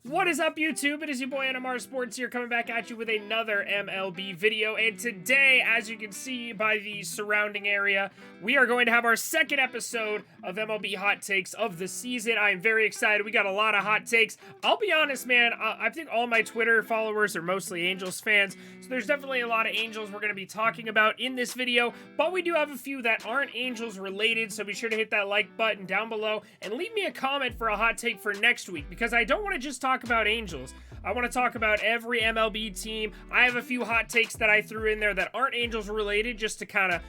What is up, YouTube? It is your boy NMR Sports here, coming back at you with another MLB video. And today, as you can see by the surrounding area, we are going to have our second episode of MLB Hot Takes of the season. I am very excited. We got a lot of hot takes. I'll be honest, man, I think all my Twitter followers are mostly Angels fans, so there's definitely a lot of Angels we're going to be talking about in this video, but we do have a few that aren't Angels related, so be sure to hit that like button down below and leave me a comment for a hot take for next week, because I don't want to just talk about Angels. I want to talk about every MLB team. I have a few hot takes that I threw in there that aren't Angels related, just to kind of,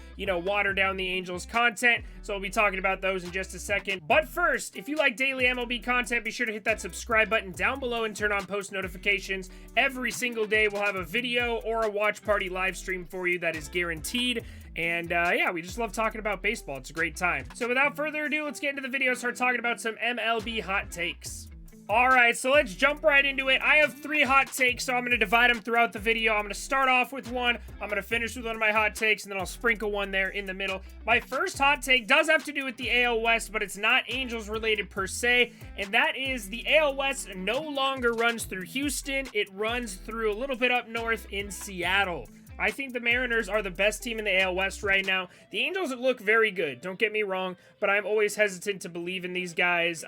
water down the Angels content. So we'll be talking about those in just a second. But first, if you like daily MLB content, be sure to hit that subscribe button down below and turn on post notifications. Every single day we'll have a video or a watch party live stream for you that is guaranteed. And yeah, we just love talking about baseball. It's a great time. So without further ado, let's get into the video and start talking about some MLB hot takes. Alright, so let's jump right into it. I have 3 hot takes, so I'm going to divide them throughout the video. I'm going to start off with one, I'm going to finish with one of my hot takes, and then I'll sprinkle one there in the middle. My first hot take does have to do with the AL West, but it's not Angels related per se, and that is the AL West no longer runs through Houston. It runs through a little bit up north in Seattle. I think the Mariners are the best team in the AL West right now. The Angels look very good, don't get me wrong, but I'm always hesitant to believe in these guys.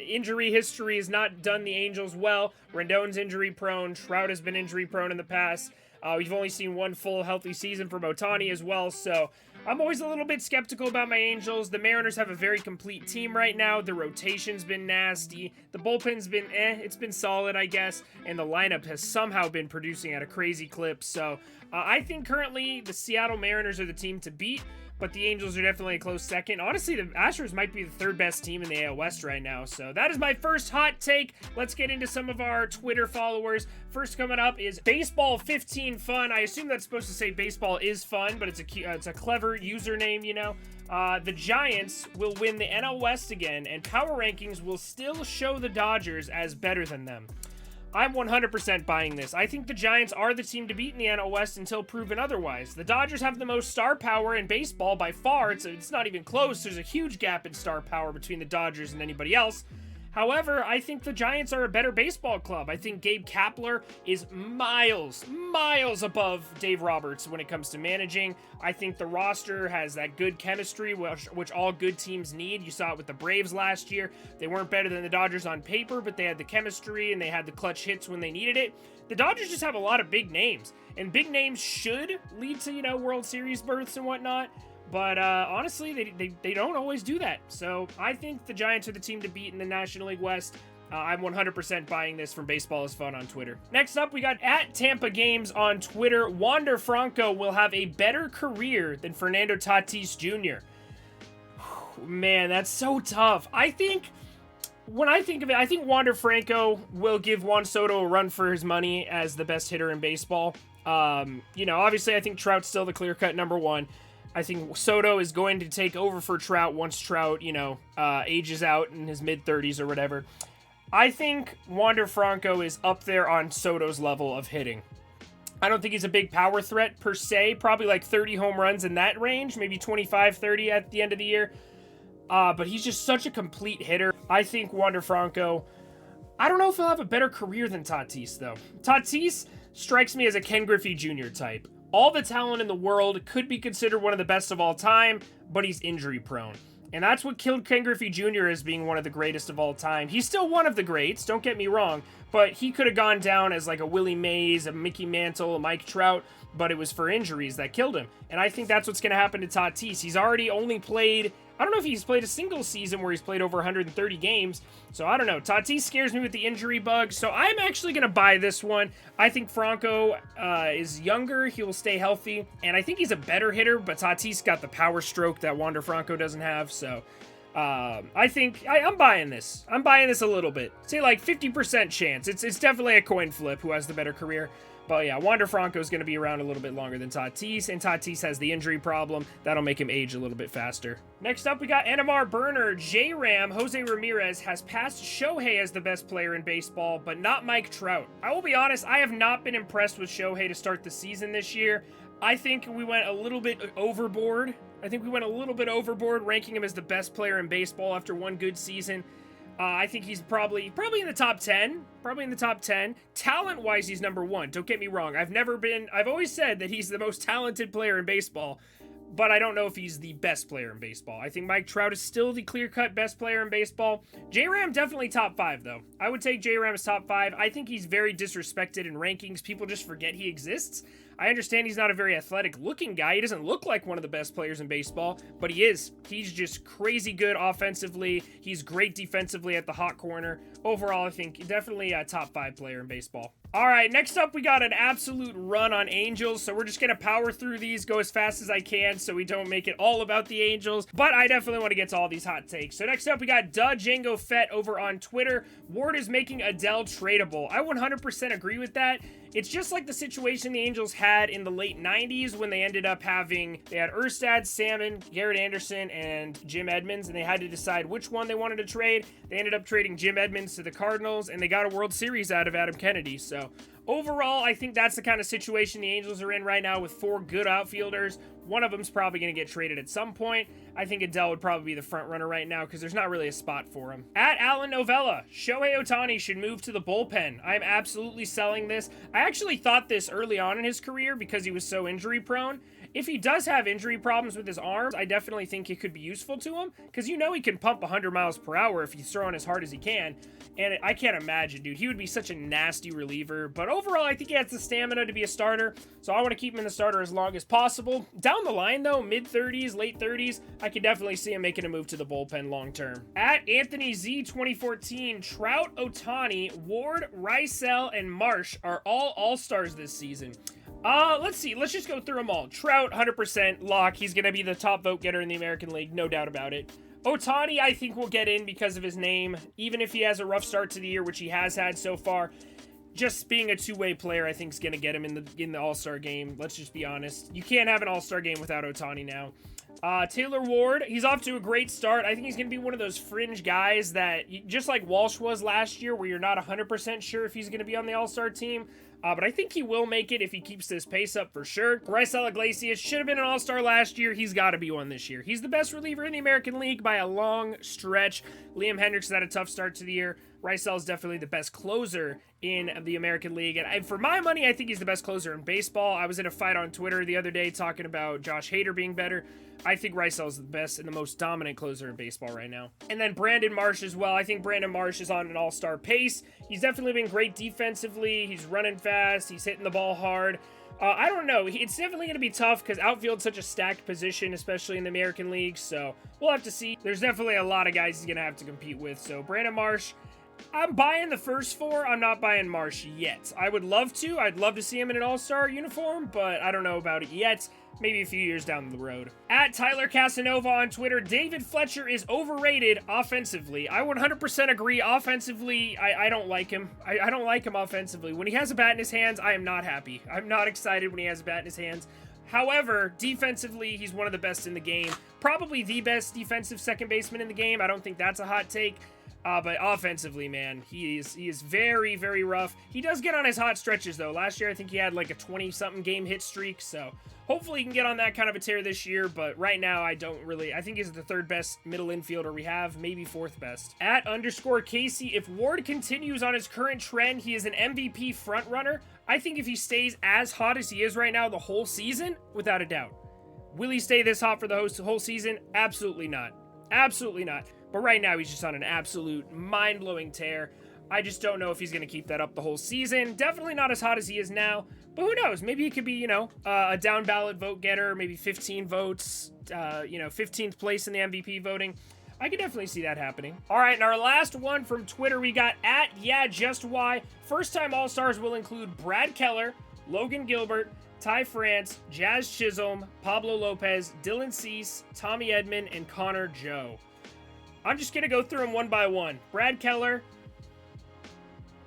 Injury history has not done the Angels well. Rendon's injury prone. Trout has been injury prone in the past. We've only seen one full healthy season from Ohtani as well, so I'm always a little bit skeptical about my Angels. The Mariners have a very complete team right now. The rotation's been nasty. The bullpen's been it's been solid, I guess, and the lineup has somehow been producing at a crazy clip, so I think currently the Seattle Mariners are the team to beat, but the Angels are definitely a close second. Honestly, the Astros might be the third best team in the AL West right now. So that is my first hot take. Let's get into some of our Twitter followers. First coming up is Baseball 15 Fun. I assume that's supposed to say baseball is fun, but it's a clever username, The Giants will win the NL West again, and power rankings will still show the Dodgers as better than them. I'm 100% buying this. I think the Giants are the team to beat in the NL West until proven otherwise. The Dodgers have the most star power in baseball by far. It's not even close. There's a huge gap in star power between the Dodgers and anybody else. However, I think the Giants are a better baseball club. I think Gabe Kapler is miles above Dave Roberts when it comes to managing. I think the roster has that good chemistry, which all good teams need. You saw it with the Braves last year. They weren't better than the Dodgers on paper, but they had the chemistry and they had the clutch hits when they needed it. The Dodgers just have a lot of big names, and big names should lead to, World Series berths and whatnot. But honestly, they don't always do that. So I think the Giants are the team to beat in the National League West. I'm 100% buying this from Baseball is Fun on Twitter. Next up, we got at Tampa Games on Twitter. Wander Franco will have a better career than Fernando Tatis Jr. Man, that's so tough. When I think of it, I think Wander Franco will give Juan Soto a run for his money as the best hitter in baseball. Obviously, I think Trout's still the clear-cut number one. I think Soto is going to take over for Trout once Trout, ages out in his mid-30s or whatever. I think Wander Franco is up there on Soto's level of hitting. I don't think he's a big power threat per se, probably like 30 home runs in that range, maybe 25, 30 at the end of the year. But he's just such a complete hitter. I think Wander Franco, I don't know if he'll have a better career than Tatis, though. Tatis strikes me as a Ken Griffey Jr. type. All the talent in the world, could be considered one of the best of all time, but he's injury prone. And that's what killed Ken Griffey Jr. as being one of the greatest of all time. He's still one of the greats, don't get me wrong, but he could have gone down as like a Willie Mays, a Mickey Mantle, a Mike Trout, but it was for injuries that killed him. And I think that's what's going to happen to Tatis. He's already only played, I don't know if he's played a single season where he's played over 130 games, so I don't know. Tatis scares me with the injury bug, so I'm actually going to buy this one. I think Franco is younger, he will stay healthy, and I think he's a better hitter, but Tatis got the power stroke that Wander Franco doesn't have, so I think I'm buying this. I'm buying this a little bit. Say like 50% chance. It's definitely a coin flip who has the better career. But yeah, Wander Franco is going to be around a little bit longer than Tatis, and Tatis has the injury problem. That'll make him age a little bit faster. Next up, we got NMR Burner. J-Ram, Jose Ramirez, has passed Shohei as the best player in baseball, but not Mike Trout. I will be honest, I have not been impressed with Shohei to start the season this year. I think we went a little bit overboard ranking him as the best player in baseball after one good season. I think he's probably in the top 10. Probably in the top 10. Talent-wise, he's number 1. Don't get me wrong. I've always said that he's the most talented player in baseball, but I don't know if he's the best player in baseball. I think Mike Trout is still the clear-cut best player in baseball. J-Ram definitely top 5, though. I would take J-Ram as top 5. I think he's very disrespected in rankings. People just forget he exists. I understand he's not a very athletic-looking guy. He doesn't look like one of the best players in baseball, but he is. He's just crazy good offensively. He's great defensively at the hot corner. Overall, I think definitely a top 5 player in baseball. All right, next up, we got an absolute run on Angels, so we're just going to power through these, go as fast as I can so we don't make it all about the Angels, but I definitely want to get to all these hot takes. So next up, we got Django Fett over on Twitter. Ward is making Adele tradable. I 100% agree with that. It's just like the situation the Angels had in the late 90s when they had Erstad, Salmon, Garrett Anderson, and Jim Edmonds, and they had to decide which one they wanted to trade. They ended up trading Jim Edmonds to the Cardinals, and they got a World Series out of Adam Kennedy. So overall, I think that's the kind of situation the Angels are in right now with 4 good outfielders. One of them's probably going to get traded at some point. I think Adele would probably be the front runner right now because there's not really a spot for him. At Alan Novella, Shohei Ohtani should move to the bullpen. I'm absolutely selling this. I actually thought this early on in his career because he was so injury prone. If he does have injury problems with his arms, I definitely think it could be useful to him because he can pump 100 miles per hour if he's throwing as hard as he can. And I can't imagine, dude. He would be such a nasty reliever. But overall, I think he has the stamina to be a starter. So I want to keep him in the starter as long as possible. Down the line, though, mid-30s, late 30s, I could definitely see him making a move to the bullpen long-term. At Anthony Z 2014, Trout, Ohtani, Ward, Rysel, and Marsh are all stars this season. Let's see. Let's just go through them all. Trout, 100% lock. He's going to be the top vote getter in the American League. No doubt about it. Ohtani, I think, will get in because of his name. Even if he has a rough start to the year, which he has had so far, just being a two-way player, I think, is going to get him in the All-Star game. Let's just be honest. You can't have an All-Star game without Ohtani now. Taylor Ward, he's off to a great start. I think he's going to be one of those fringe guys that, just like Walsh was last year, where you're not 100% sure if he's going to be on the All-Star team. But I think he will make it if he keeps this pace up for sure. Rysel Iglesias should have been an All-Star last year. He's got to be one this year. He's the best reliever in the American League by a long stretch. Liam Hendricks had a tough start to the year. Rysel is definitely the best closer in the American League. And for my money, I think he's the best closer in baseball. I was in a fight on Twitter the other day talking about Josh Hader being better. I think Rysel is the best and the most dominant closer in baseball right now. And then Brandon Marsh as well. I think Brandon Marsh is on an all-star pace. He's definitely been great defensively. He's running fast. He's hitting the ball hard. I don't know. It's definitely going to be tough because outfield's such a stacked position, especially in the American League. So we'll have to see. There's definitely a lot of guys he's going to have to compete with. So Brandon Marsh, I'm buying the first 4. I'm not buying Marsh yet. I would love to. I'd love to see him in an all-star uniform, but I don't know about it yet. Maybe a few years down the road. At Tyler Casanova on Twitter, David Fletcher is overrated offensively. I 100% agree. Offensively, I don't like him. I don't like him offensively. When he has a bat in his hands, I am not happy. I'm not excited when he has a bat in his hands. However, defensively, he's one of the best in the game. Probably the best defensive second baseman in the game. I don't think that's a hot take. But offensively, man, he is very, very rough. He does get on his hot stretches, though. Last year, I think he had like a 20-something game hit streak, so hopefully he can get on that kind of a tear this year, but right now, I think he's the 3rd best middle infielder we have, maybe 4th best. At _Casey, if Ward continues on his current trend, he is an MVP frontrunner. I think if he stays as hot as he is right now the whole season, without a doubt. Will he stay this hot for the whole season? Absolutely not. Absolutely not. But right now, he's just on an absolute mind-blowing tear. I just don't know if he's going to keep that up the whole season. Definitely not as hot as he is now. But who knows? Maybe he could be, a down-ballot vote getter, maybe 15 votes, 15th place in the MVP voting. I could definitely see that happening. All right, and our last one from Twitter, we got at YeahJustWhy. First-time All-Stars will include Brad Keller, Logan Gilbert, Ty France, Jazz Chisholm, Pablo Lopez, Dylan Cease, Tommy Edman, and Connor Joe. I'm just going to go through them one by one. Brad Keller,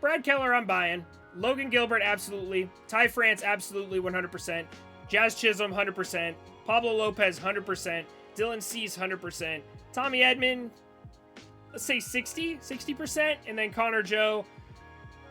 I'm buying. Logan Gilbert, absolutely. Ty France, absolutely, 100%. Jazz Chisholm, 100%. Pablo Lopez, 100%. Dylan Cease, 100%. Tommy Edman, let's say 60%. And then Connor Joe,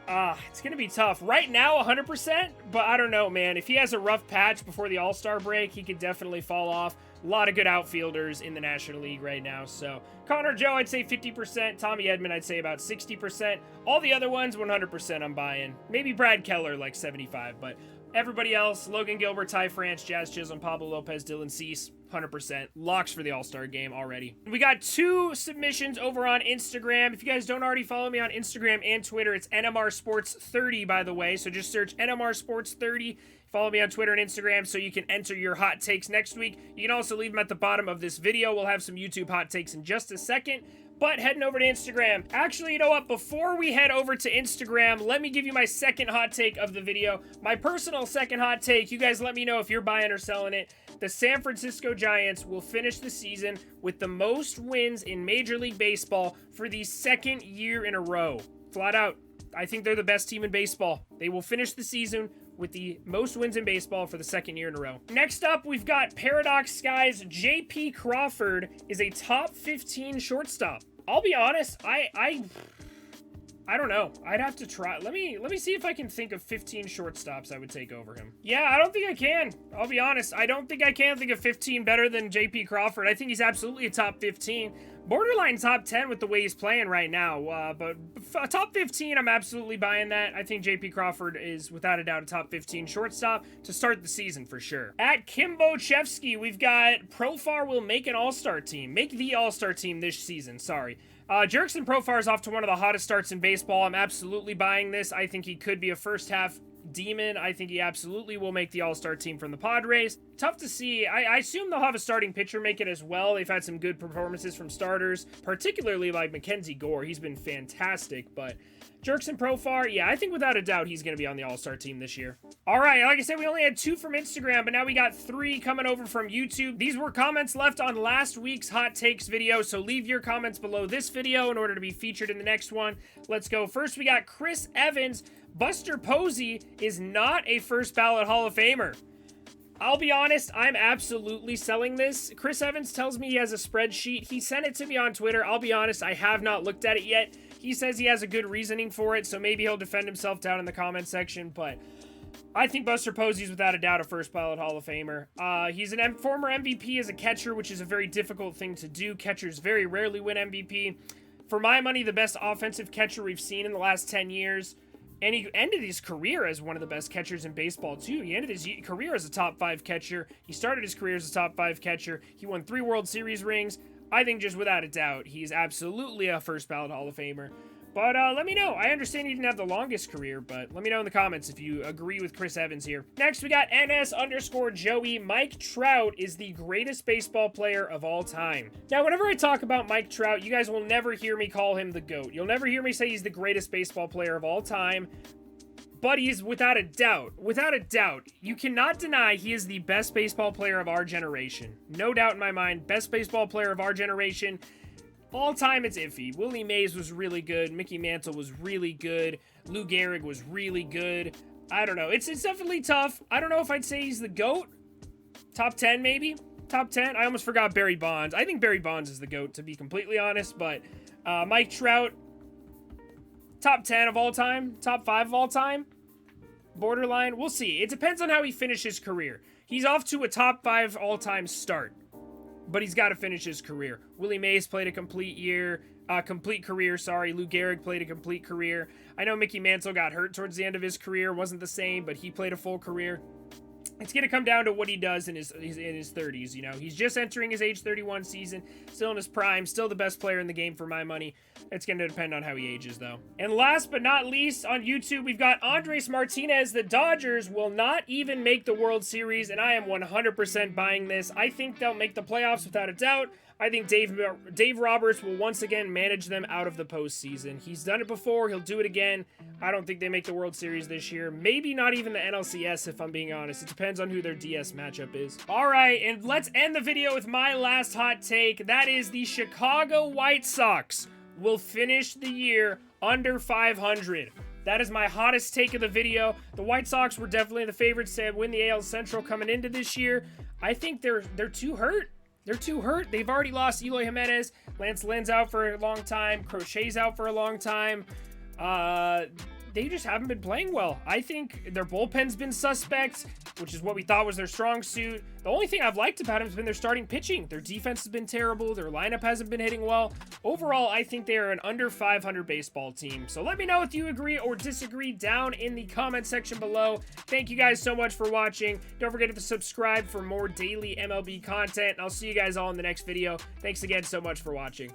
it's going to be tough. Right now, 100%, but I don't know, man. If he has a rough patch before the All-Star break, he could definitely fall off. A lot of good outfielders in the National League right now. So Connor Joe, I'd say 50%. Tommy Edman, I'd say about 60%. All the other ones, 100% I'm buying. Maybe Brad Keller, like 75, but everybody else, Logan Gilbert, Ty France, Jazz Chisholm, Pablo Lopez, Dylan Cease, 100%. Locks for the All-Star game already. We got 2 submissions over on Instagram. If you guys don't already follow me on Instagram and Twitter, it's NMR Sports 30, by the way. So just search NMR Sports 30. Follow me on Twitter and Instagram so you can enter your hot takes next week. You can also leave them at the bottom of this video. We'll have some YouTube hot takes in just a second. But heading over to Instagram. Actually, you know what? Before we head over to Instagram, let me give you my second hot take of the video. My personal second hot take. You guys let me know if you're buying or selling it. The San Francisco Giants will finish the season with the most wins in Major League Baseball for the 2nd year in a row. Flat out. I think they're the best team in baseball. They will finish the season with the most wins in baseball for the 2nd year in a row. Next up, we've got Paradox Skies. JP Crawford is a top 15 shortstop. I'll be honest, I don't know. I'd have to try. Let me see if I can think of 15 shortstops I would take over him. Yeah, I don't think I can. I'll be honest. I don't think I can think of 15 better than JP Crawford. I think he's absolutely a top 15. Borderline top 10 with the way he's playing right now. But top 15, I'm absolutely buying that. I think JP Crawford is without a doubt a top 15 shortstop to start the season for sure. At Kimbo Chevsky, we've got Profar will make an all-star team. Make the all-star team this season. Sorry. Jurickson Profar is off to one of the hottest starts in baseball. I'm absolutely buying this. I think he could be a first half demon. I think he absolutely will make the all-star team from the Padres. Tough to see. I assume they'll have a starting pitcher make it as well. They've had some good performances from starters, particularly like Mackenzie Gore. He's been fantastic, but Jurickson Profar, yeah, I think without a doubt he's going to be on the all-star team this year. All right, like I said, we only had 2 from Instagram, but now we got 3 coming over from YouTube. These were comments left on last week's Hot Takes video, so leave your comments below this video in order to be featured in the next one. Let's go. First, we got Chris Evans. Buster Posey is not a first ballot Hall of Famer. I'll be honest, I'm absolutely selling this. Chris Evans tells me he has a spreadsheet. He sent it to me on Twitter. I'll be honest, I have not looked at it yet. He says he has a good reasoning for it, so maybe he'll defend himself down in the comment section, but I think Buster Posey's without a doubt a first ballot Hall of Famer. He's a former MVP as a catcher, which is a very difficult thing to do. Catchers very rarely win MVP. For my money, the best offensive catcher we've seen in the last 10 years. And he ended his career as one of the best catchers in baseball, too. He ended his career as a top 5 catcher. He started his career as a top 5 catcher. He won 3 World Series rings. I think just without a doubt, he's absolutely a first ballot Hall of Famer. But let me know. I understand he didn't have the longest career, but let me know in the comments if you agree with Chris Evans here. Next, we got NS_Joey. Mike Trout is the greatest baseball player of all time. Now, whenever I talk about Mike Trout, you guys will never hear me call him the GOAT. You'll never hear me say he's the greatest baseball player of all time. But he's without a doubt, you cannot deny he is the best baseball player of our generation. No doubt in my mind, best baseball player of our generation. All time, it's iffy. Willie Mays was really good. Mickey Mantle was really good. Lou Gehrig was really good. I don't know. It's definitely tough. I don't know if I'd say he's the GOAT. Top 10, maybe? Top 10? I almost forgot Barry Bonds. I think Barry Bonds is the GOAT, to be completely honest. But Mike Trout, top 10 of all time? Top 5 of all time? Borderline? We'll see. It depends on how he finishes his career. He's off to a top 5 all-time start. But he's got to finish his career. Willie Mays played a complete career. Lou Gehrig played a complete career. I know Mickey Mantle got hurt towards the end of his career. Wasn't the same, but he played a full career. It's going to come down to what he does in his 30s, you know. He's just entering his age 31 season, still in his prime, still the best player in the game for my money. It's going to depend on how he ages, though. And last but not least, on YouTube, we've got Andres Martinez. The Dodgers will not even make the World Series, and I am 100% buying this. I think they'll make the playoffs without a doubt. I think Dave Roberts will once again manage them out of the postseason. He's done it before. He'll do it again. I don't think they make the World Series this year. Maybe not even the NLCS, if I'm being honest. It depends on who their DS matchup is. All right, and let's end the video with my last hot take. That is the Chicago White Sox will finish the year under 500. That is my hottest take of the video. The White Sox were definitely the favorites to win the AL Central coming into this year. I think they're too hurt. They're too hurt. They've already lost Eloy Jimenez. Lance Lynn's out for a long time. Crochet's out for a long time. they just haven't been playing well. I think their bullpen's been suspect, which is what we thought was their strong suit. The only thing I've liked about them has been their starting pitching. Their defense has been terrible. Their lineup hasn't been hitting well. Overall, I think they are an under 500 baseball team. So let me know if you agree or disagree down in the comment section below. Thank you guys so much for watching. Don't forget to subscribe for more daily MLB content. And I'll see you guys all in the next video. Thanks again so much for watching.